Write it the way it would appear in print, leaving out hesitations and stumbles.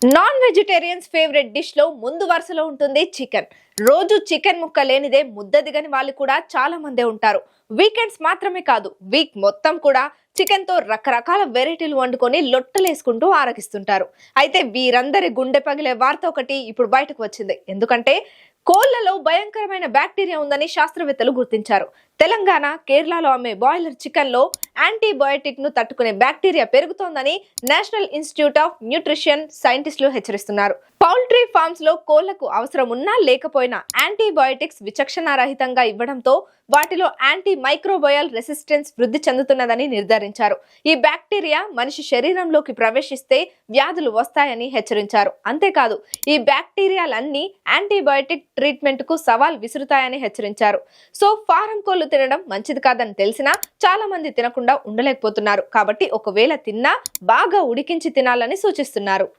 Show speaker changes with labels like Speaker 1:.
Speaker 1: Non vegetarians favourite dish లో ముందు వరుసలో ఉంటుంది చికెన్. రోజు చికెన్ ముక్క లేనిదే ముద్ద దిగని వాళ్ళు కూడా చాలా మందే ఉంటారు. వీకెండ్స్ మాత్రమే కాదు, వీక్ మొత్తం కూడా చికెన్ తో రకరకాల వెరైటీలు వండుకొని లొట్టలేసుకుంటూ ఆరగిస్తుంటారు. అయితే వీరందరి గుండె పగిలే వార్త ఒకటి ఇప్పుడు బయటకు వచ్చింది. ఎందుకంటే కోళ్లలో భయంకరమైన బ్యాక్టీరియా ఉందని శాస్త్రవేత్తలు గుర్తించారు. తెలంగాణ, కేరళలో అమ్మే బాయిలర్ చికెన్ లో యాంటీబయోటిక్ ను తట్టుకునే బ్యాక్టీరియా పెరుగుతోందని నేషనల్ ఇన్స్టిట్యూట్ ఆఫ్ న్యూట్రిషన్ సైంటిస్టులు హెచ్చరిస్తున్నారు. పౌల్ట్రీ ఫార్మ్స్ లో కోళ్లకు అవసరం ఉన్నా లేకపోయినా యాంటీబయోటిక్స్ విచక్షణారహితంగా ఇవ్వడంతో వాటిలో యాంటీ మైక్రోబయల్ రెసిస్టెన్స్ వృద్ధి చెందుతున్నదని నిర్ధారించారు. ఈ బ్యాక్టీరియా మనిషి శరీరంలోకి ప్రవేశిస్తే వ్యాధులు వస్తాయని హెచ్చరించారు. అంతేకాదు, ఈ బ్యాక్టీరియాలన్నీ యాంటీబయోటిక్ ట్రీట్మెంట్ కు సవాల్ విసురుతాయని హెచ్చరించారు. సో ఫారం కోళ్లు తినడం మంచిది కాదని తెలిసినా చాలా మంది తినకుండా ఉండలేకపోతున్నారు. కాబట్టి ఒకవేళ తిన్నా బాగా ఉడికించి తినాలని సూచిస్తున్నారు.